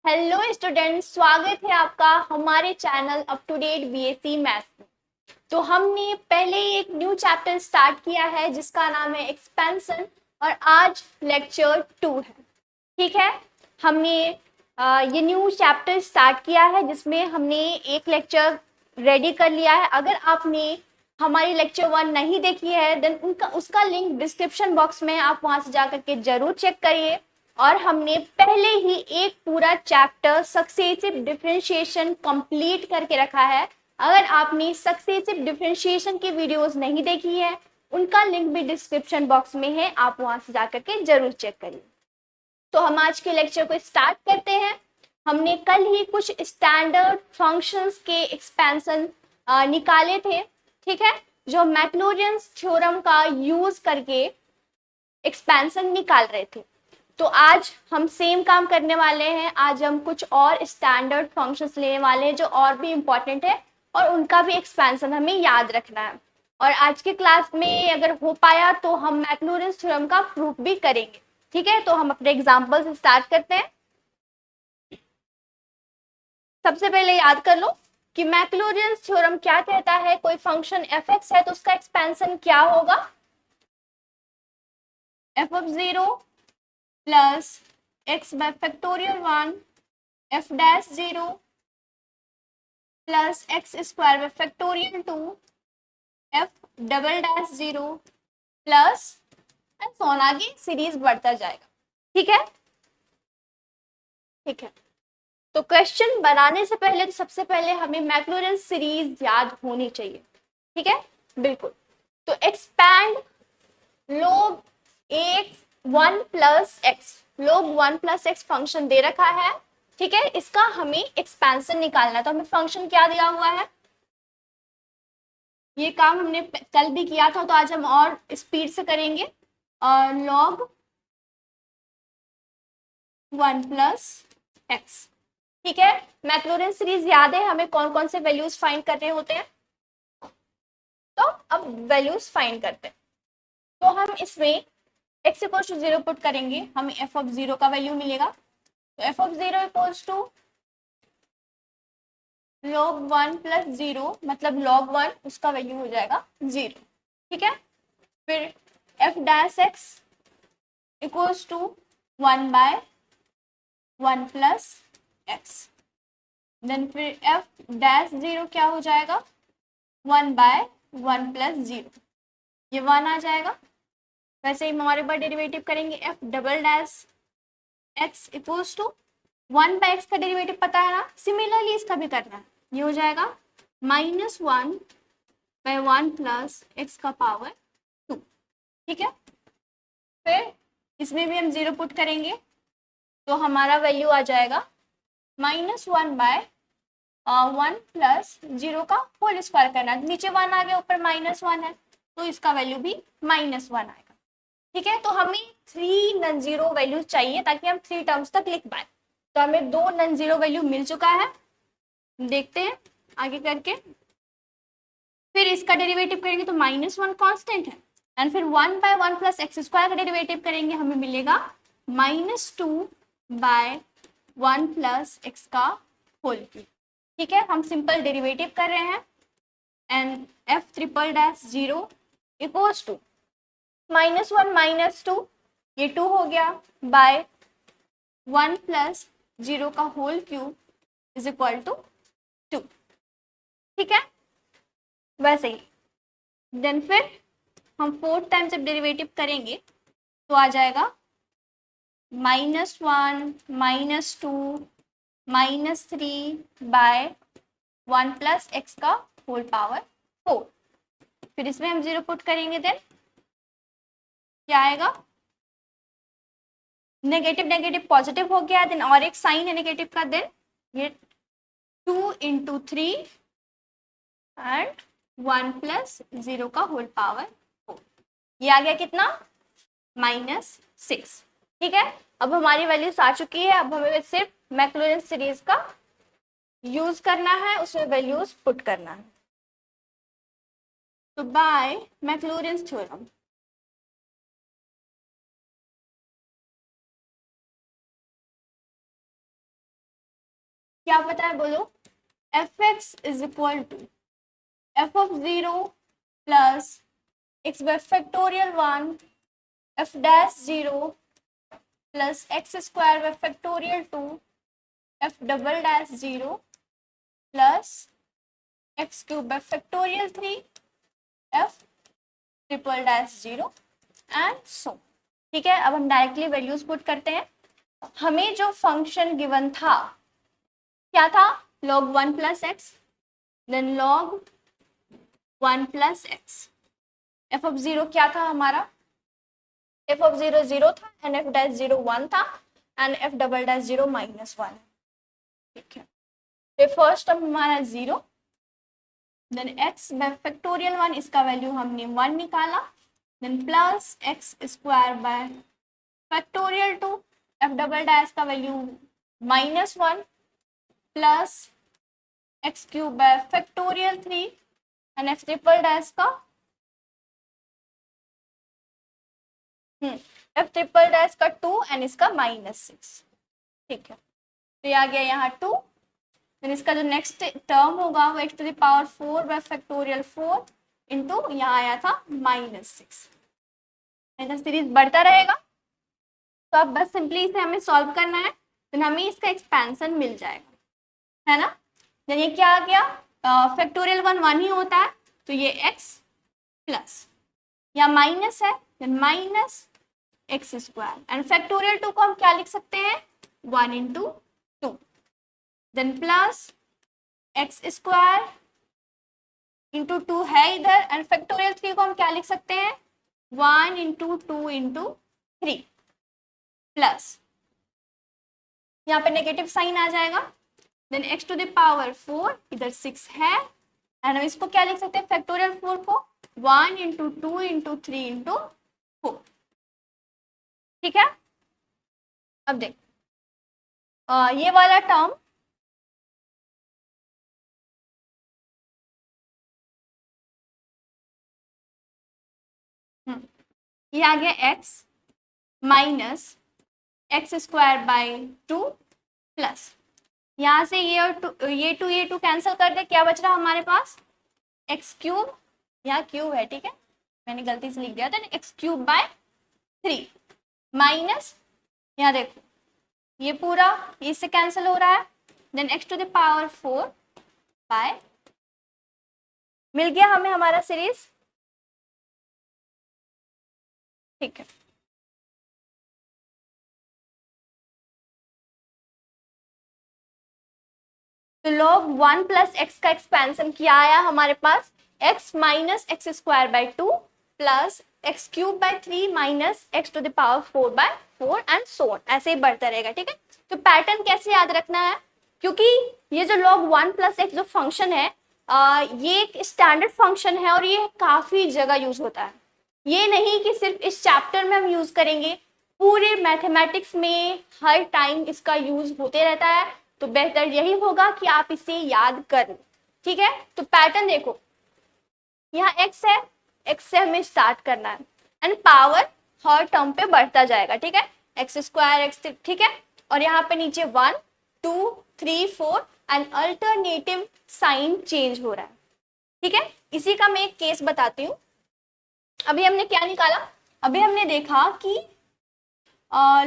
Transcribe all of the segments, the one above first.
Hello students, स्वागत है आपका हमारे channel up to date BSc maths में। तो हमने पहले ही एक न्यू चैप्टर स्टार्ट किया है जिसका नाम है एक्सपेंशन और आज लेक्चर 2 है। ठीक है, हमने ये न्यू चैप्टर स्टार्ट किया है जिसमें हमने एक लेक्चर रेडी कर लिया है। अगर आपने हमारी लेक्चर 1 नहीं देखी है देन उसका लिंक डिस्क्रिप्शन बॉक्स में, आप वहां से जाकर के जरूर चेक करिए। और हमने पहले ही एक पूरा चैप्टर सक्सेसिव डिफरेंशिएशन कंप्लीट करके रखा है। अगर आपने सक्सेसिव डिफरेंशिएशन की वीडियोस नहीं देखी है उनका लिंक भी डिस्क्रिप्शन बॉक्स में है, आप वहां से जाकर के जरूर चेक करिए। तो हम आज के लेक्चर को स्टार्ट करते हैं। हमने कल ही कुछ स्टैंडर्ड फंक्शंस के एक्सपेंशन निकाले थे, ठीक है, जो मैक्लॉरिन्स थ्योरम का यूज करके एक्सपेंशन निकाल रहे थे। तो आज हम सेम काम करने वाले हैं। आज हम कुछ और स्टैंडर्ड फंक्शंस लेने वाले हैं जो और भी इंपॉर्टेंट है और उनका भी एक्सपेंशन हमें याद रखना है। और आज के क्लास में अगर हो पाया तो हम मैक्लॉरिन्स थ्योरम का प्रूफ भी करेंगे। ठीक है, तो हम अपने एग्जाम्पल से स्टार्ट करते हैं। सबसे पहले याद कर लो कि मैक्लॉरिन्स थ्योरम क्या कहता है। कोई फंक्शन एफ एक्स है तो उसका एक्सपेंशन क्या होगा? F of 0 plus x by factorial 1 f dash 0 plus x square by factorial 2 f double dash 0 plus so on, आगे सीरीज बढ़ता जाएगा। ठीक है, ठीक है। तो क्वेश्चन बनाने से पहले तो सबसे पहले हमें मैक्लॉरिन्स सीरीज याद होनी चाहिए। ठीक है, बिल्कुल। तो expand log x 1 plus x, log 1 plus x function दे रखा है। ठीक है, इसका हमें एक्सपेंशन निकालना है। तो हमें फंक्शन क्या दिया हुआ है, ये काम हमने कल भी किया था तो आज हम और स्पीड से करेंगे। और log 1 प्लस एक्स, ठीक है। मैक्लॉरिन्स सीरीज याद है हमें कौन कौन से वैल्यूज फाइंड करने होते हैं। तो अब वैल्यूज फाइंड करते हैं। तो हम इसमें x इक्वल टू 0 पुट करेंगे, हमें f ऑफ 0 का वैल्यू मिलेगा। तो f of 0 equals to log 1 plus 0, मतलब log 1 उसका वैल्यू हो जाएगा 0। ठीक है, फिर f dash x equals to 1 by 1 plus x, then फिर f डैश 0 क्या हो जाएगा 1 बाय 1 प्लस 0, ये 1 आ जाएगा। वैसे ही हमारे बार डेरिवेटिव करेंगे f double dash x equals to 1 by x का डेरिवेटिव पता है ना, सिमिलरली इसका भी करना है। ये हो जाएगा -1 बाय 1 प्लस एक्स का पावर 2। ठीक है, फिर इसमें भी हम 0 पुट करेंगे तो हमारा वैल्यू आ जाएगा -1 बाय 1 प्लस 0 का होल स्क्वायर करना है। नीचे 1 आ गया, ऊपर -1 है तो इसका वैल्यू भी -1 आएगा। ठीक है, तो हमें 3 नॉन जीरो वैल्यू चाहिए ताकि हम 3 टर्म्स तक लिख पाए। तो हमें 2 नॉन जीरो वैल्यू मिल चुका है, देखते हैं आगे करके। फिर इसका डेरिवेटिव करेंगे तो -1 कांस्टेंट है, एंड फिर 1 बाय 1 प्लस एक्स स्क्वायर का डेरिवेटिव करेंगे, हमें मिलेगा -2 बाय 1 प्लस एक्स का होल क्यूब। ठीक है, हम सिंपल डेरिवेटिव कर रहे हैं, and f triple dash 0 equals to -1 -2, ये 2 हो गया, बाय 1 प्लस 0 का whole cube is equal to 2। ठीक है, वैसे ही देन फिर हम 4 टाइम्स जब डेरिवेटिव करेंगे तो आ जाएगा -1 -2 -3 बाय 1 प्लस एक्स का होल पावर 4। फिर इसमें हम 0 पुट करेंगे, देन क्या आएगा, नेगेटिव नेगेटिव पॉजिटिव हो गया, देन और एक साइन है नेगेटिव का, देन ये 2 इंटू 3 एंड 1 प्लस 0 का होल पावर 4, ये आ गया कितना -6। ठीक है, अब हमारी वैल्यूज आ चुकी है। अब हमें सिर्फ मैक्लॉरिन्स सीरीज का यूज करना है, उसमें वैल्यूज पुट करना है। तो बाय मैक्लॉरिन्स थ्योरम क्या पता है बोलो? F x is equal to f of 0 plus x by factorial 1 f dash 0 plus x square by factorial 2 f double dash 0 plus x cube by factorial 3 f triple dash 0 and so. ठीक है, अब हम directly values put करते हैं। हमें जो function given था क्या था? log 1 plus x, then log 1 plus x. F of 0 क्या था हमारा? एफ ऑफ 0 0 था एंड एफ डैश 0 1 था एंड एफ डबल डैश 0 -1। ठीक है, तो फर्स्ट टर्म हमारा 0, देन एक्स बाय फैक्टोरियल 1, इसका वैल्यू हमने 1 निकाला, then plus x square by factorial 2 f double dash का value -1 plus x cube by factorial 3 and f triple dash का एफ ट्रिपल डैश का 2 एंड इसका -6। ठीक है, तो ये आ गया यहाँ 2, देन इसका जो नेक्स्ट टर्म होगा वो x to the power 4 by factorial 4 into यहाँ आया था -6। सीरीज बढ़ता रहेगा, तो अब बस सिंपली इसे हमें सॉल्व करना है, देन हमें इसका एक्सपेंशन मिल जाएगा, है ना। देन ये क्या आ गया? फैक्टोरियल 1 ही होता है, तो ये x प्लस या माइनस है, then minus x square and factorial 2 को हम क्या लिख सकते हैं? 1 into 2, then plus x square into 2 है इधर एंड फैक्टोरियल 3 को हम क्या लिख सकते हैं? 1 इंटू 2 इंटू 3 प्लस यहाँ पे नेगेटिव साइन आ जाएगा, then x to the power 4 इधर 6 है एंड हम इसको क्या लिख सकते हैं? फैक्टोरियल 4 को 1 इंटू 2 इंटू 3 इंटू 4। ठीक है, अब देख ये वाला टर्म ये आ गया x minus x square by 2 plus यहाँ से ये और ये टू कैंसिल कर दे, क्या बच रहा हमारे पास? एक्स क्यूब, यहाँ क्यूब है, ठीक है मैंने गलती से लिख दिया था, एक्स क्यूब बाय 3 माइनस यहाँ देखो ये पूरा इससे कैंसिल हो रहा है, then x to the power 4 by, मिल गया हमें हमारा सीरीज। ठीक है, तो log 1 प्लस एक्स का एक्सपेंशन क्या आया हमारे पास? x minus x square by 2 plus x cube by 3 minus x to the power 4 by 4 and so on, ऐसे ही बढ़ता रहेगा। ठीक है, तो पैटर्न कैसे याद रखना है? क्योंकि ये जो log 1 प्लस एक्स जो फंक्शन है ये एक स्टैंडर्ड फंक्शन है और ये काफी जगह यूज होता है। ये नहीं कि सिर्फ इस चैप्टर में हम यूज करेंगे, पूरे मैथमेटिक्स में हर टाइम इसका यूज होते रहता है, तो बेहतर यही होगा कि आप इसे याद कर लें। ठीक है, तो पैटर्न देखो, यहाँ x है, x से हमें स्टार्ट करना है एंड पावर हर टर्म पे बढ़ता जाएगा। ठीक है, एक्स स्क्वायर एक्स, ठीक है, और यहाँ पे नीचे 1 2 3 4 एंड अल्टरनेटिव साइन चेंज हो रहा है। ठीक है, इसी का मैं एक केस बताती हूँ। अभी हमने क्या निकाला? अभी हमने देखा कि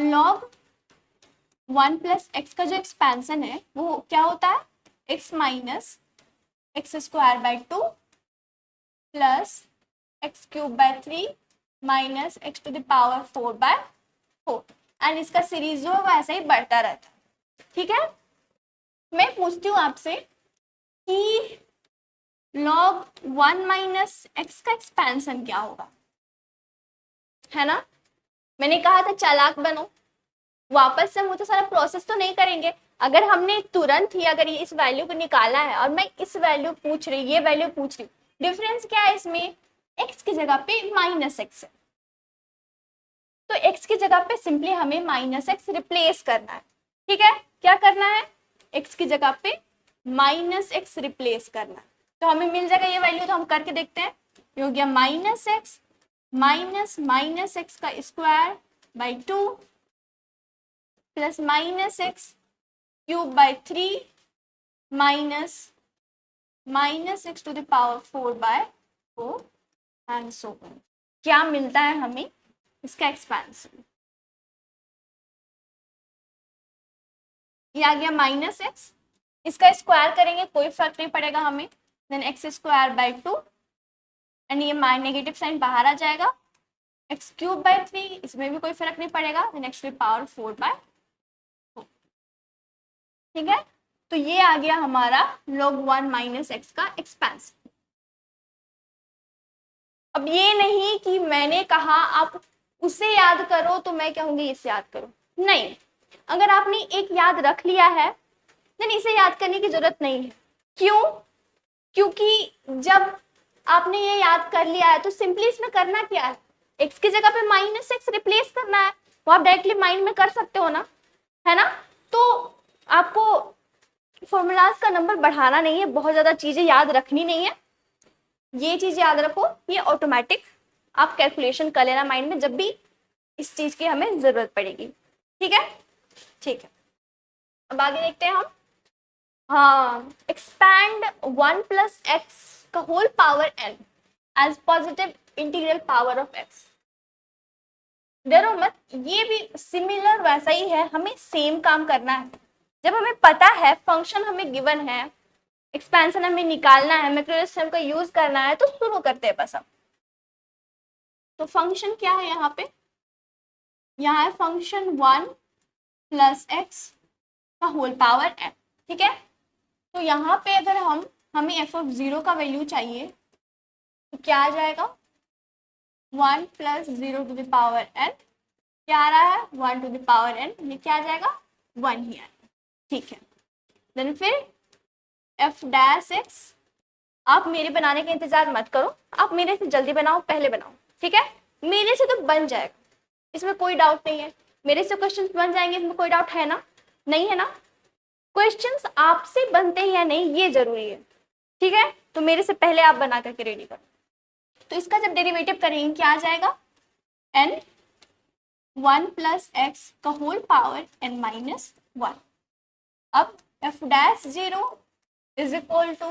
log 1 प्लस एक्स का जो एक्सपेंशन है वो क्या होता है? X minus x square by 2 plus x cube by 3 minus x to the power 4 by 4 and इसका सीरीज जो है वो ऐसे ही बढ़ता रहता है। ठीक है, मैं पूछती हूँ आपसे कि log 1 माइनस एक्स का एक्सपेंशन क्या होगा? है ना, मैंने कहा था चालाक बनो, वापस से हम वो तो सारा प्रोसेस तो नहीं करेंगे। अगर हमने तुरंत ही अगर ये इस वैल्यू को निकाला है और मैं इस वैल्यू पूछ रही, ये वैल्यू पूछ रही, डिफरेंस क्या है इसमें? x की जगह पे माइनस एक्स है, तो x की जगह पे सिंपली हमें माइनस एक्स रिप्लेस करना है। ठीक है, क्या करना है? x की जगह पे माइनस एक्स रिप्लेस करना है, तो हमें मिल जाएगा ये वैल्यू। तो हम करके देखते हैं, ये हो गया minus x minus minus x का square by 2 plus minus x cube by 3 minus x to the power 4/4 and so on. क्या मिलता है हमें इसका एक्सपेंशन? ये आ गया माइनस एक्स, इसका स्क्वायर करेंगे कोई फर्क नहीं पड़ेगा हमें, then x square by 2 and ये नेगेटिव साइन बाहर आ जाएगा, एक्स क्यूब बाई 3 इसमें भी कोई फर्क नहीं पड़ेगा, then x to the power 4/4। ठीक है, तो ये आ गया हमारा log 1 माइनस एक्स का एक्सपेंशन। अब ये नहीं कि मैंने कहा आप उसे याद करो तो मैं कहूंगी इसे याद करो, नहीं, अगर आपने एक याद रख लिया है देन इसे याद करने की जरूरत नहीं है। क्यों? क्योंकि जब आपने ये याद कर लिया है तो सिंपली इसमें करना क्या है, एक्स की जगह पे माइनस एक्स रिप्लेस करना है, वो आप डायरेक्टली माइंड में कर सकते हो ना, है ना। तो आपको फॉर्मूलाज का नंबर बढ़ाना नहीं है, बहुत ज्यादा चीजें याद रखनी नहीं है, ये चीज याद रखो, ये ऑटोमेटिक आप कैलकुलेशन कर लेना माइंड में जब भी इस चीज की हमें जरूरत पड़ेगी। ठीक है, ठीक है, अब आगे देखते हैं हम। हाँ, एक्सपैंड 1 प्लस एक्स का whole power n as positive integral power of x। डरो मत, ये भी सिमिलर वैसा ही है, हमें सेम काम करना है। जब हमें पता है फंक्शन हमें गिवन है, एक्सपेंशन हमें निकालना है, मैक्रोलिस थ्योरम का यूज करना है, तो शुरू करते हैं बस हम। तो फंक्शन क्या है यहाँ पे, यहाँ है फंक्शन 1 प्लस एक्स का होल पावर n। ठीक है, तो यहाँ पे अगर हमें f(0) का वैल्यू चाहिए तो क्या आ जाएगा, 1 plus 0 to the power n, क्या आ रहा है 1 टू द पावर n, ये क्या आ जाएगा 1 ही आएगा। ठीक है, देन फिर f डैश x, आप मेरे बनाने का इंतजार मत करो, आप मेरे से जल्दी बनाओ, पहले बनाओ। ठीक है, मेरे से तो बन जाएगा, इसमें कोई डाउट नहीं है, मेरे से क्वेश्चंस बन जाएंगे, इसमें कोई डाउट है ना, नहीं है ना। क्वेश्चंस आपसे बनते हैं या नहीं ये जरूरी है। ठीक है, तो मेरे से पहले आप बना करके रेडी करो। तो इसका जब डेरिवेटिव करेंगे क्या आ जाएगा, n 1 प्लस एक्स का होल पावर n माइनस 1। अब f dash 0 is equal to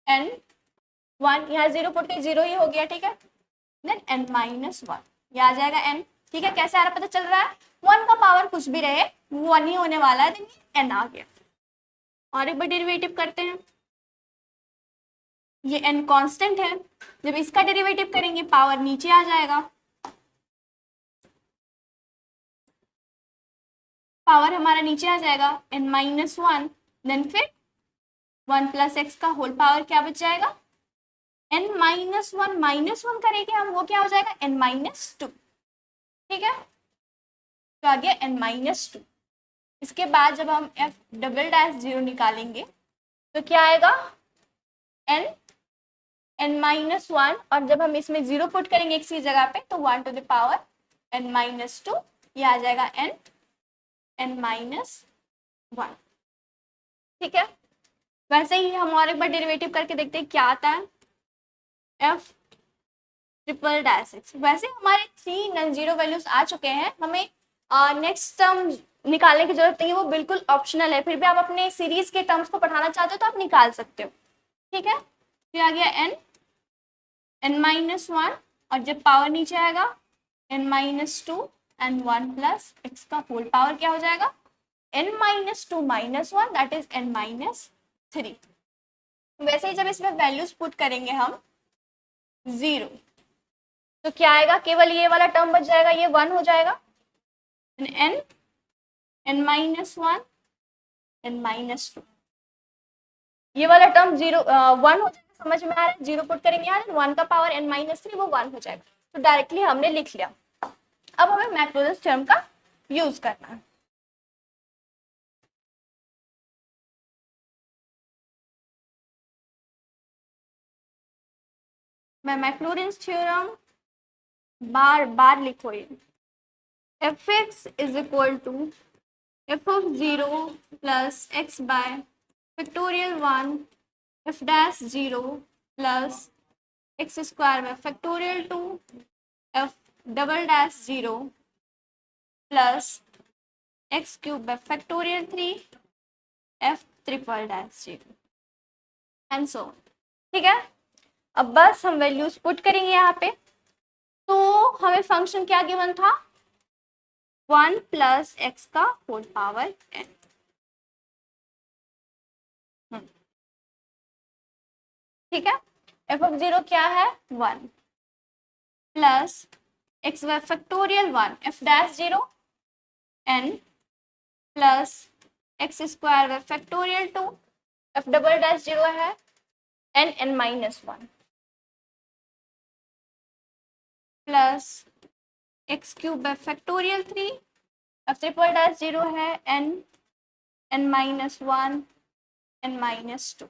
n 1, यहाँ 0 पुट के 0 ही हो गया। ठीक है, देन n माइनस 1, ये आ जाएगा n। ठीक है, कैसे आ रहा पता चल रहा है, 1 का पावर कुछ भी रहे 1 ही होने वाला है, देन n आ गया। और एक बार डेरिवेटिव करते हैं, ये n कांस्टेंट है, जब इसका डेरिवेटिव करेंगे पावर नीचे आ जाएगा, पावर हमारा नीचे आ जाएगा n माइनस 1, देन फिर 1 प्लस एक्स का होल पावर क्या बच जाएगा, n माइनस 1 माइनस 1 करेंगे हम, वो क्या हो जाएगा n माइनस 2। ठीक है, तो आ गया n माइनस 2। इसके बाद जब हम f डबल डैश 0 निकालेंगे तो क्या आएगा n माइनस 1, और जब हम इसमें 0 पुट करेंगे x की जगह पे तो 1 to the power n minus 2, ये आ जाएगा n माइनस 1। ठीक है, वैसे ही हम और एक बार डेरिवेटिव करके देखते हैं क्या आता है, f ट्रिपल डैश एक्स। वैसे हमारे 3 नॉन जीरो वैल्यूज आ चुके हैं, हमें नेक्स्ट टर्म निकालने की जरूरत नहीं है, वो बिल्कुल ऑप्शनल है, फिर भी आप अपने सीरीज के टर्म्स को पढ़ाना चाहते हो तो आप निकाल सकते हो। ठीक है, फिर आ गया n माइनस 1, और जब पावर नीचे आएगा n minus 2 and 1 plus x का होल पावर क्या हो जाएगा n minus 2 minus 1, that is n minus 3। वैसे ही जब इसमें वैल्यूज पुट करेंगे हम 0 तो क्या आएगा, केवल ये वाला टर्म बच जाएगा, ये 1 हो जाएगा, n माइनस 1 n माइनस 2, ये वाला टर्म 1 हो जाएगा, समझ में आ रहा है, 0 पुट करेंगे यार, 1 का पावर n माइनस 3 वो 1 हो जाएगा, तो डायरेक्टली हमने लिख लिया। अब हमें मैक्रोलिस थ्योरम का यूज करना है। मैं मैक्लॉरिन्स थ्योरम बार बार लिखो, ये f x is equal to f of 0 plus x by factorial 1 f dash 0 plus x square by factorial 2 f double dash 0 plus x cube by factorial 3 f triple dash zero and so. ठीक है, अब बस हम values put करेंगे यहाँ पे। तो हमें फंक्शन क्या गिवन था, 1 प्लस एक्स का होल पावर n। ठीक है, एफ ऑफ जीरो क्या है, 1 plus x factorial 1 f dash zero n plus x square factorial 2 f double dash zero है n minus 1 plus x cube factorial 3 f triple dash zero है n minus 1 n minus 2।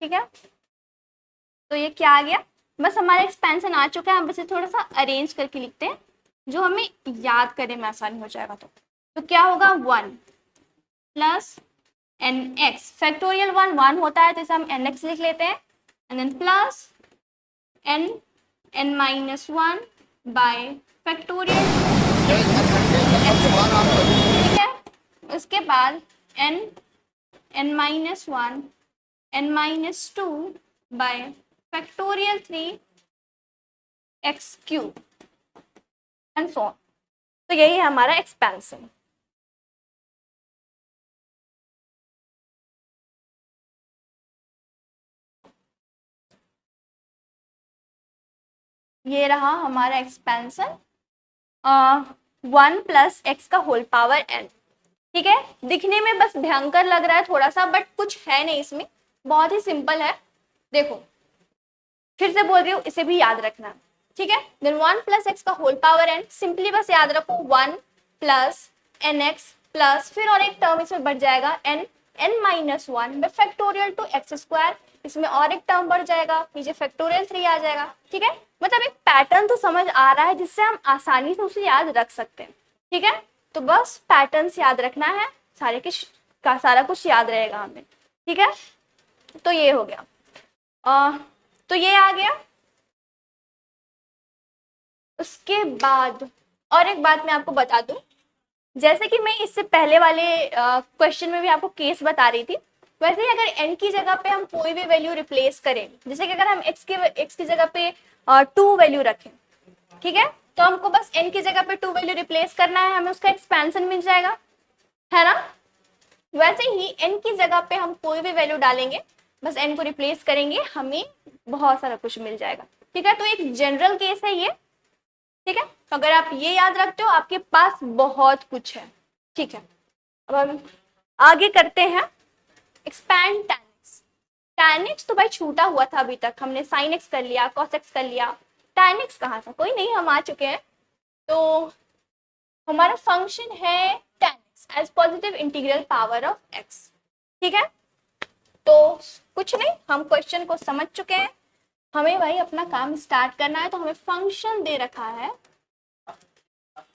ठीक है, तो ये क्या आ गया, बस हमारा एक्सपेंशन आ चुका है। हम बस थोड़ा सा अरेंज करके लिखते हैं, जो हमें याद करने में आसानी हो जाएगा। तो क्या होगा, 1 प्लस एन एक्स फैक्टोरियल 1 होता है तो इसे हम एन एक्स लिख लेते हैं, and then plus n minus 1 by factorial. ठीक है, उसके बाद n minus 1 n minus 2 by factorial 3 x cube and so on. तो यही है हमारा एक्सपेंशन। ये रहा हमारा एक्सपेंशन 1 प्लस एक्स का होल पावर n। ठीक है, दिखने में बस भयंकर लग रहा है थोड़ा सा, बट कुछ है नहीं इसमें, बहुत ही सिंपल है। देखो फिर से बोल रही हूँ, इसे भी याद रखना। ठीक है, देन 1 प्लस एक्स का होल पावर n, सिंपली बस याद रखो 1 प्लस एन एक्स प्लस फिर और एक टर्म इसमें बढ़ जाएगा n minus 1 by factorial two x square, इसमें और एक टर्म बढ़ जाएगा, नीचे फैक्टोरियल 3 आ जाएगा। ठीक है, मतलब एक पैटर्न तो समझ आ रहा है जिससे हम आसानी से उसे याद रख सकते हैं। ठीक है, तो बस पैटर्न्स याद रखना है, सारा कुछ याद रहेगा हमें। ठीक है, तो ये हो गया। तो ये आ गया। उसके बाद और एक बात मैं आपको बता दूं, जैसे कि मैं इससे पहले वाले क्वेश्चन में भी आपको केस बता रही थी, वैसे ही अगर n की जगह पे हम कोई भी वैल्यू रिप्लेस करें, जैसे कि अगर हम x की जगह पे 2 वैल्यू रखें, ठीक है, तो हमको बस n की जगह पे 2 वैल्यू रिप्लेस करना है, हमें उसका एक्सपेंशन मिल जाएगा, है ना। वैसे ही n की जगह पे हम कोई भी वैल्यू डालेंगे, बस n को रिप्लेस करेंगे, हमें बहुत सारा कुछ मिल जाएगा। ठीक है, तो एक जनरल केस है ये। ठीक है, तो अगर आप ये याद रखते हो आपके पास बहुत कुछ है। ठीक है, अब हम आगे करते हैं expand tan x। tan x तो भाई छूटा हुआ था, अभी तक हमने sin x कर लिया, cos x कर लिया, tan x कहाँ था, कोई नहीं, हम आ चुके हैं। तो हमारा फंक्शन है tan x as positive integral power of x। ठीक है, तो कुछ नहीं, हम क्वेश्चन को समझ चुके हैं, हमें भाई अपना काम स्टार्ट करना है। तो हमें फंक्शन दे रखा है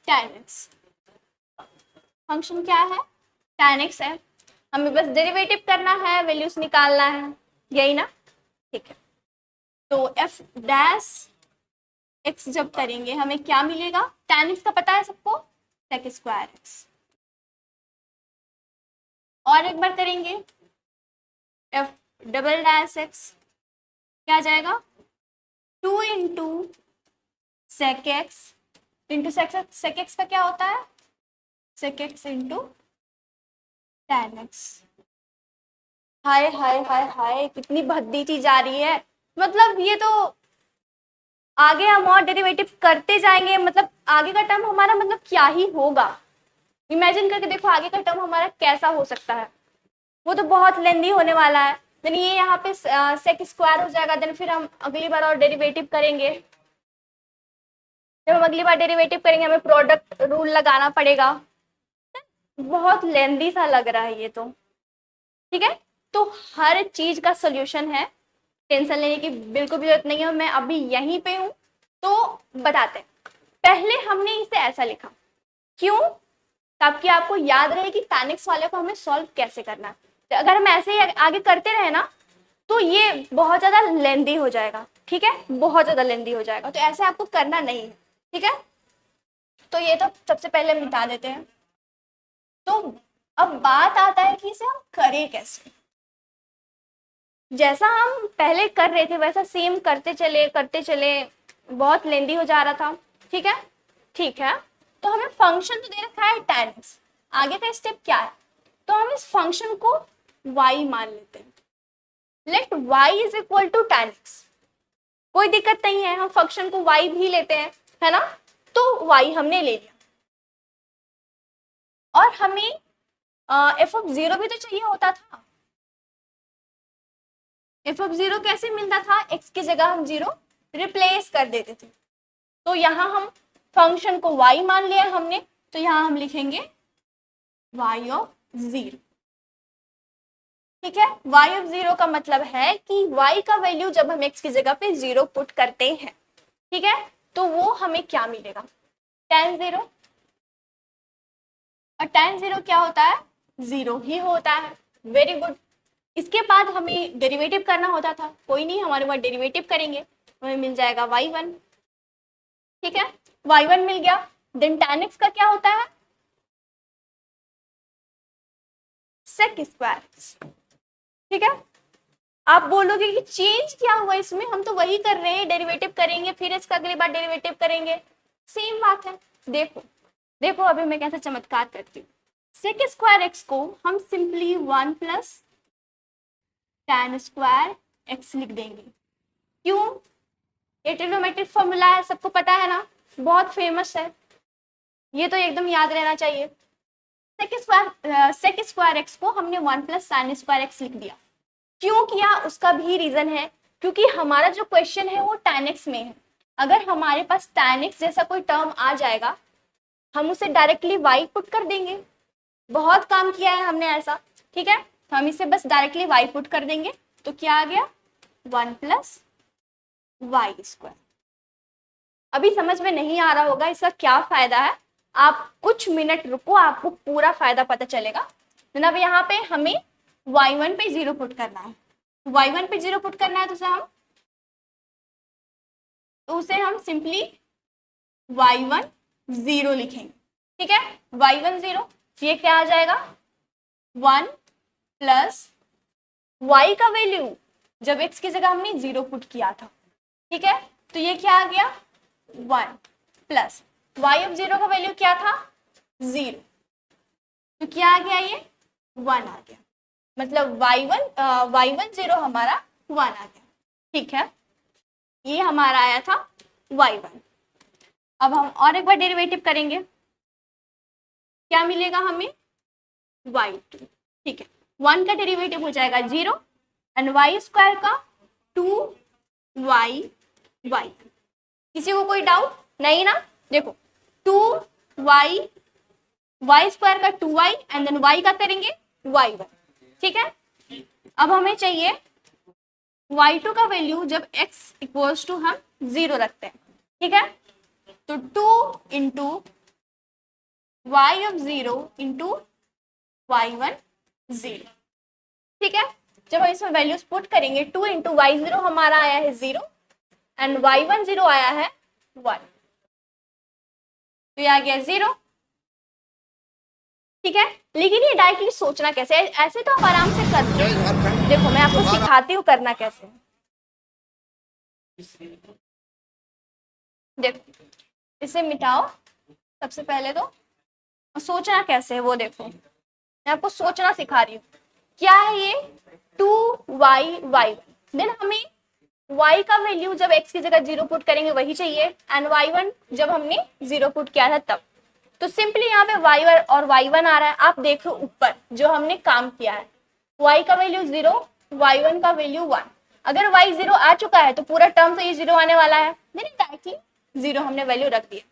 tan x, फंक्शन क्या है, tan x है, हमें बस डेरिवेटिव करना है, वैल्यूज निकालना है, यही ना। ठीक है, तो f डैश x जब करेंगे हमें क्या मिलेगा, tan x का पता है सबको, sec स्क्वायर x। और एक बार करेंगे f डबल डैश x, क्या आ जाएगा, 2 into sec x into sec x का क्या होता है, sec x into tan x। हाय हाय हाय हाय, कितनी भद्दी चीज जा रही है, मतलब ये तो आगे हम और डेरिवेटिव करते जाएंगे, मतलब आगे का टर्म हमारा मतलब क्या ही होगा, इमेजिन करके देखो आगे का टर्म हमारा कैसा हो सकता है, वो तो बहुत लेंदी होने वाला है। देन ये यहाँ पे सेक स्क्वायर हो जाएगा, देन फिर हम अगली बार और डेरिवेटिव करेंगे, जब हम अगली बार डेरिवेटिव करेंगे हमें प्रोडक्ट रूल लगाना पड़ेगा, बहुत लेंदी सा लग रहा है ये तो। ठीक है, तो हर चीज का सोल्यूशन है, टेंशन लेने की बिल्कुल भी जरूरत नहीं है, मैं अभी यहीं पे हूँ। तो बताते हैं, पहले हमने इसे ऐसा लिखा, क्यों, ताकि आपको याद रहे कि tan x वाले को हमें सॉल्व कैसे करना है। तो अगर हम ऐसे ही आगे करते रहे ना तो ये बहुत ज्यादा लेंदी हो जाएगा। ठीक है, बहुत ज्यादा लेंदी हो जाएगा, तो ऐसे आपको करना नहीं है। ठीक है, तो ये तो सबसे पहले मिटा देते हैं। तो अब बात आता है कि इसे हम करें कैसे। जैसा हम पहले कर रहे थे वैसा सेम करते चले, बहुत लेंदी हो जा रहा था। ठीक है, ठीक है। तो हमें फंक्शन तो दे रखा है tan x, आगे का स्टेप क्या है, तो हम इस फंक्शन को y मान लेते हैं। Let y is equal to tan x, कोई दिक्कत नहीं है, हम फंक्शन को y भी लेते हैं, है ना। तो y हमने ले लिया, और हमें f(0) भी तो चाहिए होता था। f(0) कैसे मिलता था, x की जगह हम 0 रिप्लेस कर देते थे। तो यहाँ हम फंक्शन को y मान लिया हमने, तो यहाँ हम लिखेंगे y(0). ठीक है, y(0) का मतलब है कि y का वैल्यू जब हम x की जगह पे 0 पुट करते हैं, ठीक है, तो वो हमें क्या मिलेगा, tan 0। और tan 0 क्या होता है, 0 ही होता है। Very good. इसके बाद हमें डेरिवेटिव करना होता था, कोई नहीं, हमारे पास डेरिवेटिव करेंगे, हमें मिल जाएगा y1। ठीक है, y1 मिल गया। देन tan x का क्या होता है, sec स्क्वायर। ठीक है, आप बोलोगे कि चेंज क्या हुआ इसमें, हम तो वही कर रहे हैं, डेरिवेटिव करेंगे फिर इसका अगली बार डेरिवेटिव करेंगे, सेम बात है। देखो देखो अभी मैं कैसा चमत्कार करती हूँ। सेक स्क्वायर एक्स को हम simply 1 plus tan square x लिख देंगे। क्यों, ये ट्रिग्नोमेट्रिक फॉर्मूला है, सबको पता है ना, बहुत फेमस है, ये तो एकदम याद रहना चाहिए। सेक स्क्वायर एक्स को हमने 1 प्लस tan स्क्वायर एक्स लिख दिया। क्यों किया, उसका भी रीजन है, क्योंकि हमारा जो क्वेश्चन है वो tan x में है। अगर हमारे पास tan x जैसा कोई टर्म आ जाएगा, हम उसे डायरेक्टली y पुट कर देंगे, बहुत काम किया है हमने ऐसा। ठीक है, तो हम इसे बस डायरेक्टली y पुट कर देंगे, तो क्या आ गया, 1 प्लस वाई स्क्वायर। अभी समझ में नहीं आ रहा होगा इसका क्या फायदा है, आप कुछ मिनट रुको, आपको पूरा फायदा पता चलेगा। जनाब यहाँ पे हमें y1 पे 0 पुट करना है, y1 पे 0 पुट करना है, तो उसे हम सिंपली y1 0 लिखेंगे। ठीक है, y1 0, ये क्या आ जाएगा, 1 प्लस y का वैल्यू जब x की जगह हमने 0 पुट किया था, ठीक है, तो ये क्या आ गया, 1 प्लस y(0) का वैल्यू क्या था, 0, तो क्या आ गया, ये 1 आ गया, मतलब y1 0 हमारा 1 आ गया। ठीक है, ये हमारा आया था y1। अब हम और एक बार डेरिवेटिव करेंगे, क्या मिलेगा हमें, y2। ठीक है, 1 का डेरिवेटिव हो जाएगा 0 एंड y स्क्वायर का 2y। किसी को कोई डाउट नहीं ना, देखो 2y, y स्क्वायर का 2y एंड देन y का करेंगे y1। ठीक है, अब हमें चाहिए y2 का वैल्यू जब x इक्वल्स टू हम 0 रखते हैं। ठीक है, तो 2 इंटू y(0) इंटू y1 0। ठीक है, जब हम इसमें वैल्यूज पुट करेंगे, 2 इंटू y(0) हमारा आया है 0 एंड y1 0 आया है 1, तो ये आ गया 0। ठीक है, लेकिन ये डायरेक्टली सोचना कैसे है, ऐसे तो आप आराम से कर लो, देखो मैं आपको सिखाती हूँ करना कैसे। देखो इसे मिटाओ सबसे पहले तो, सोचना कैसे है वो देखो, मैं आपको सोचना सिखा रही हूँ। क्या है ये, 2y, देन हमें y का वैल्यू जब x की जगह 0 पुट करेंगे वही चाहिए, एंड y1 जब हमने 0 पुट किया था तब, तो सिंपली यहाँ पे y और y1 आ रहा है। आप देखो ऊपर जो हमने काम किया है, y का वैल्यू 0, y1 का वैल्यू 1। अगर y 0 आ चुका है तो पूरा टर्म तो ये 0 आने वाला है, नहीं डायरेक्टली 0 हमने वैल्यू रख दिया।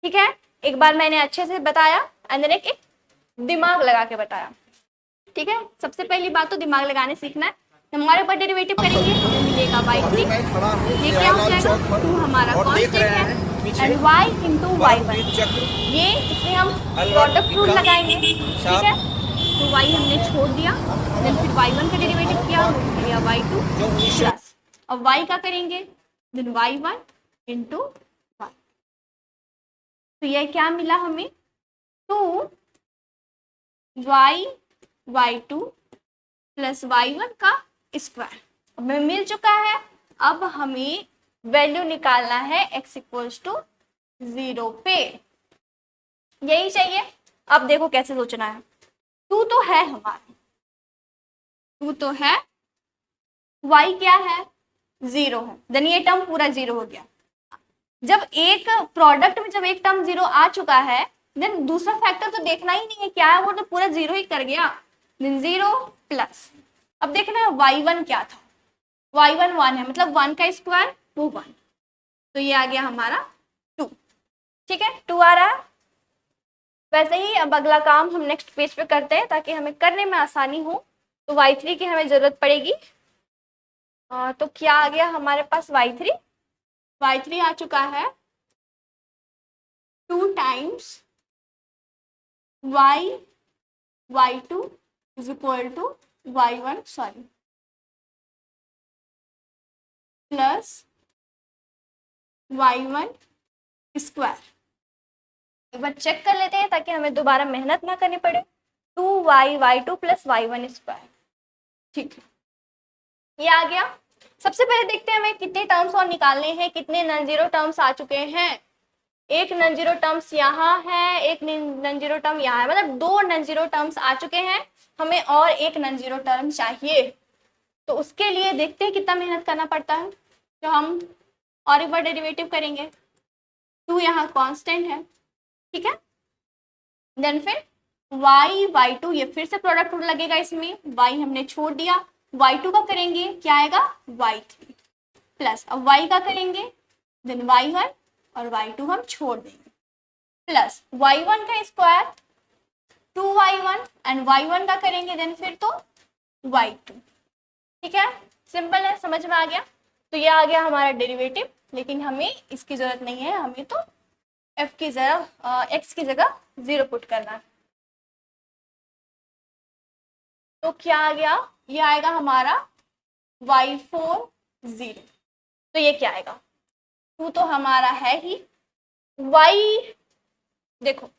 ठीक है, एक बार मैंने अच्छे से बताया एंड देन एक दिमाग लगा के बताया। ठीक है, सबसे पहली बात तो दिमाग लगाने सीखना है। हमारे ऊपर डेरिवेटिव करेंगे, हमें मिलेगा y3, ये क्या हो जाएगा, 2 हमारा कांस्टेंट है एंड y इंटू y1, ये इसमें हम प्रोडक्ट रूल लगाएंगे। ठीक है, तो y हमने छोड़ दिया, देन फिर y1 का डेरिवेटिव किया, मिल गया y2 प्लस, अब y का करेंगे देन y1 इंटू y, तो ये क्या मिला हमें, 2 y2 प्लस y1 का स्क्वायर हमें मिल चुका है। अब हमें वैल्यू निकालना है x इक्वल्स टू 0 पे, यही चाहिए। अब देखो कैसे सोचना है। 2 तो है हमारा, 2 तो है, y क्या है 0 है, देन ये टर्म पूरा 0 हो गया। जब एक प्रोडक्ट में जब एक टर्म 0 आ चुका है, देन दूसरा फैक्टर तो देखना ही नहीं है क्या है, वो तो पूरा 0 ही कर गया। देन 0 प्लस, अब देखना है y1 क्या था, y1 1 है, मतलब 1 का स्क्वायर वो 1, तो ये आ गया हमारा 2। ठीक है, 2 आ रहा है। वैसे ही अब अगला काम हम नेक्स्ट पेज पे करते हैं ताकि हमें करने में आसानी हो। तो y3 की हमें जरूरत पड़ेगी। तो क्या आ गया हमारे पास y3 आ चुका है 2 times y2 is equal to y1 sorry plus y1 square. एक बार चेक कर लेते हैं ताकि हमें दोबारा मेहनत ना करनी पड़े। 2y2 प्लस y1 स्क्वायर, ठीक है, ये आ गया। सबसे पहले देखते हैं हमें कितने टर्म्स और निकालने हैं, कितने नॉन जीरो टर्म्स आ चुके हैं। एक नॉन जीरो टर्म्स यहाँ है, एक नॉन जीरो टर्म यहाँ है, मतलब 2 नॉन जीरो टर्म्स आ चुके हैं। हमें और एक नॉन जीरो टर्म चाहिए, तो उसके लिए देखते हैं कितना मेहनत करना पड़ता है। तो हम और एक बार डेरिवेटिव करेंगे। 2 यहाँ कांस्टेंट है, ठीक है, देन फिर y2 ये फिर से प्रोडक्ट रूल लगेगा, इसमें y हमने छोड़ दिया, y2 का करेंगे क्या आएगा y3 प्लस, अब y का करेंगे देन y1 और y2 हम छोड़ देंगे प्लस y1 का स्क्वायर 2y1 एंड y1 का करेंगे देन फिर तो y2। ठीक है, सिंपल है, समझ में आ गया। तो ये आ गया हमारा डेरिवेटिव, लेकिन हमें इसकी जरूरत नहीं है, हमें तो f की जगह x की जगह 0 पुट करना है। तो क्या आ गया, ये आएगा हमारा y4 0। तो ये क्या आएगा, 2 तो हमारा है ही, y देखो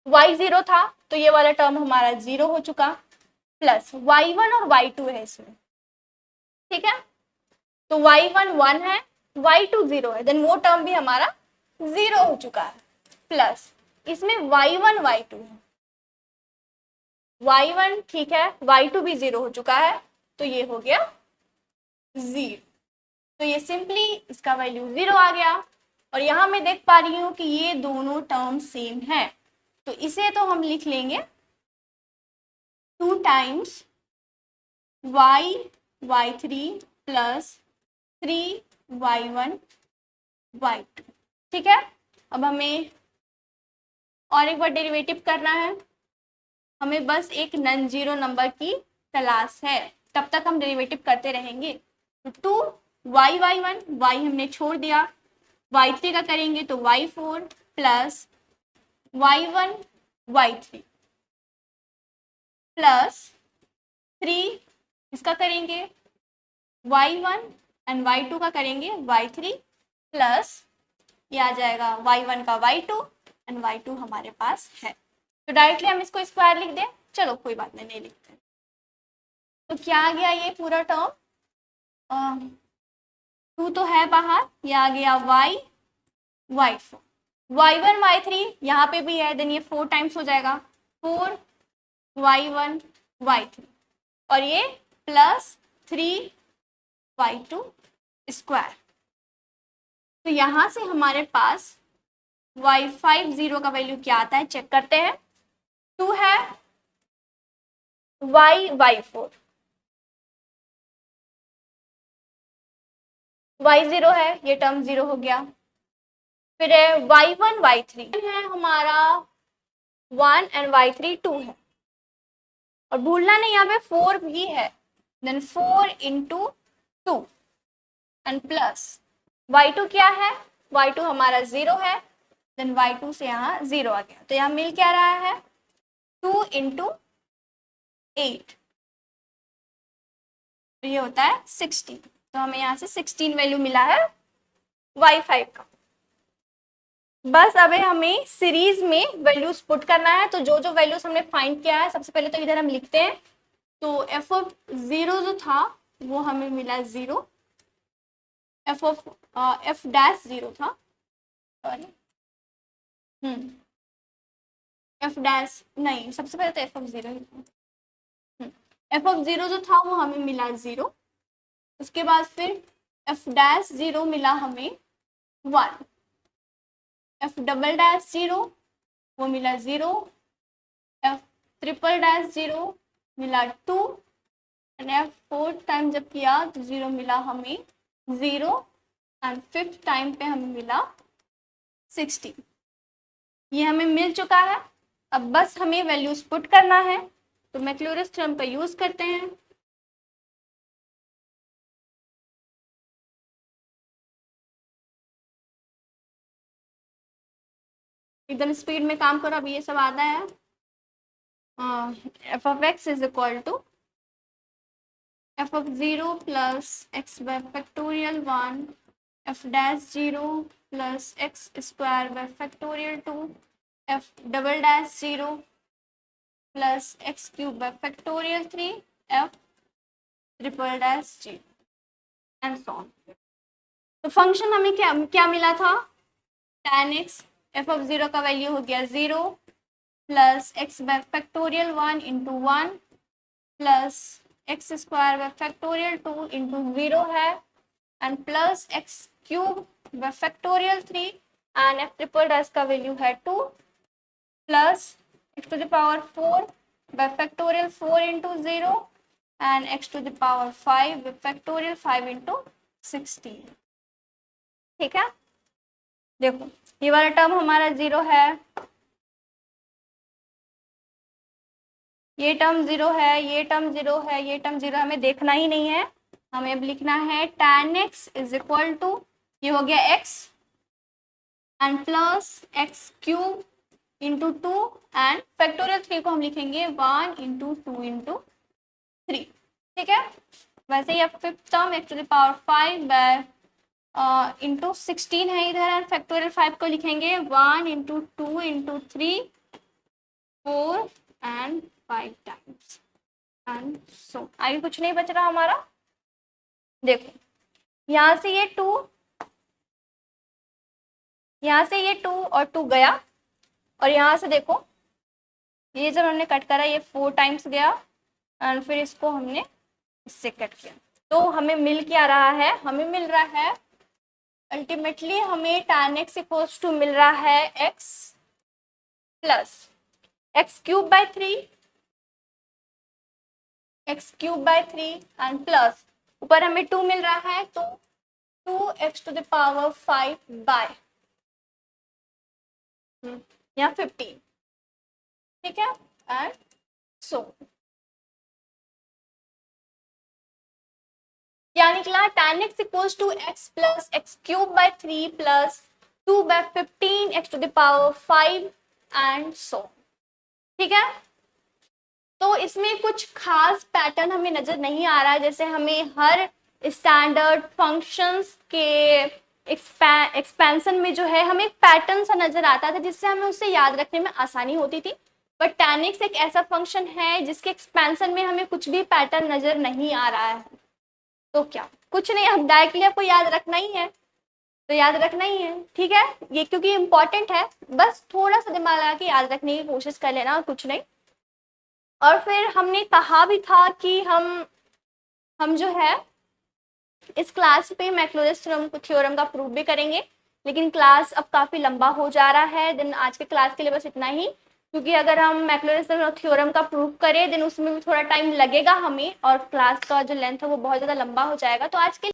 y0 था तो ये वाला टर्म हमारा 0 हो चुका, प्लस y1 और y2 है इसमें, ठीक है, तो y1 1 है, y2 0 है, देन वो टर्म भी हमारा 0 हो चुका है, प्लस इसमें y1 y2 है, y1 ठीक है, y2 भी 0 हो चुका है, तो ये हो गया 0। तो ये सिंपली इसका वैल्यू 0 आ गया। और यहां मैं देख पा रही हूं कि ये दोनों टर्म सेम है, तो इसे तो हम लिख लेंगे 2 times y3 plus 3y1 y2। ठीक है, अब हमें और एक बार डेरिवेटिव करना है, हमें बस एक नॉन जीरो नंबर की तलाश है, तब तक हम डेरिवेटिव करते रहेंगे। तो 2y1 y हमने छोड़ दिया, y3 का करेंगे तो y4 plus y1 y3 plus 3 इसका करेंगे y1 एंड y2 का करेंगे y3 प्लस ये आ जाएगा y1 का y2 एंड y2 हमारे पास है, तो डायरेक्टली हम इसको स्क्वायर लिख दें, चलो कोई बात नहीं लिखते। तो क्या आ गया ये पूरा टर्म, 2 तो है बाहर, ये आ गया y4 y1 y3 यहाँ पे भी है, देन ये 4 टाइम्स हो जाएगा 4 y1 y3 और ये प्लस 3 y2 स्क्वायर। तो यहाँ से हमारे पास y50 का वैल्यू क्या आता है चेक करते हैं। 2 है, y4 y0 है, ये टर्म 0 हो गया, फिर है y1 y3 है हमारा 1 एंड y3 2 है, और भूलना नहीं यहाँ पे 4 भी है, then 4 into 2 and plus y2 क्या है, y2 हमारा 0 है, देन y2 से यहाँ 0 आ गया, तो यहाँ मिल क्या रहा है 2 इंटू 8, तो ये होता है 16। तो हमें यहाँ से 16 वैल्यू मिला है y5 का। बस अब हमें सीरीज में वैल्यूज पुट करना है। तो जो जो वैल्यूज हमने फाइंड किया है सबसे पहले तो इधर हम लिखते हैं। तो एफ ऑफ 0 जो था वो हमें मिला 0, एफ डैश 0 था, सॉरी एफ डैश नहीं, सबसे पहले तो एफ ऑफ 0 ही था। एफ ऑफ 0 जो था वो हमें मिला 0, उसके बाद फिर एफ डैश 0 मिला हमें 1, एफ डबल डैश 0 वो मिला 0, एफ ट्रिपल डैश 0 मिला 2, एंड एफ फोर्थ टाइम जब किया तो 0 मिला हमें 0, एंड फिफ्थ टाइम पे हमें मिला 60। ये हमें मिल चुका है। अब बस हमें वैल्यूज पुट करना है। तो मैक्लॉरिन थ्योरम का यूज करते हैं। एकदम स्पीड में काम करो, अब ये सब आता है। F of x is equal to f of 0 plus x by factorial 1, f dash 0 plus x square by factorial 2, f double dash 0 plus x cube by factorial 3, f triple dash 0 and so on. तो function हमें क्या क्या मिला था, tan x, F of 0 का value हो गया 0 plus x by factorial 1 into 1 plus x square by factorial 2 into 0 है, and plus x cube by factorial 3, and f triple dash का वैल्यू है 2 plus x to the power 4 by factorial 4 into 0 and x to the power 5 by factorial 5 into 16। ठीक है, देखो ये वाला term हमारा 0 है, ये टर्म 0 है, ये टर्म 0 है, ये टर्म 0 हमें देखना ही नहीं है। हमें अब लिखना है tan x is equal to, ये हो गया x and plus x cube into 2 and factorial 3 को हम लिखेंगे 1 इंटू 2 इंटू 3। ठीक है, वैसे ही अब fifth term x to the power 5 by into 16 है इधर, एंड फैक्टोरियल 5 को लिखेंगे 1 into 2 into 3, 4 and 5 times and so. आगे कुछ नहीं बच रहा हमारा। देखो यहाँ से ये 2, यहाँ से ये 2 और 2 गया, और यहाँ से देखो ये जब हमने कट करा ये 4 टाइम्स गया, एंड फिर इसको हमने इससे कट किया। तो हमें मिल क्या रहा है, हमें मिल रहा है अल्टीमेटली हमें tan x इक्वल्स टू मिल रहा है x plus x cube by 3, x cube by 3 and plus ऊपर हमें 2 मिल रहा है तो 2x to the power 5 bye या 15। ठीक है, एंड सो क्या निकला, tan x equals to x plus x cube by 3 plus 2 by 15 x to the power 5 and so. ठीक है, तो इसमें कुछ खास पैटर्न हमें नजर नहीं आ रहा है, जैसे हमें हर स्टैंडर्ड फंक्शंस के एक्सपेंशन में जो है हमें एक पैटर्न सा नजर आता था जिससे हमें उसे याद रखने में आसानी होती थी। बट tan x एक ऐसा फंक्शन है जिसके एक्सपेंशन में हमें कुछ भी पैटर्न नजर नहीं आ रहा है। तो क्या, कुछ नहीं, हम डायरेक्टली आपको याद रखना ही है, तो याद रखना ही है। ठीक है, ये क्योंकि इम्पोर्टेंट है, बस थोड़ा सा दिमाग लगा के याद रखने की कोशिश कर लेना और कुछ नहीं। और फिर हमने कहा भी था कि हम जो है इस क्लास पे मैक्लॉरिन थ्योरम का प्रूफ भी करेंगे, लेकिन क्लास अब काफ़ी लंबा हो जा रहा है। देन आज के क्लास के लिए बस इतना ही, क्योंकि अगर हम मैक्लॉरिन थ्योरम का प्रूफ करें देन उसमें भी थोड़ा टाइम लगेगा हमें, और क्लास का जो लेंथ है वो बहुत ज़्यादा लंबा हो जाएगा। तो आज के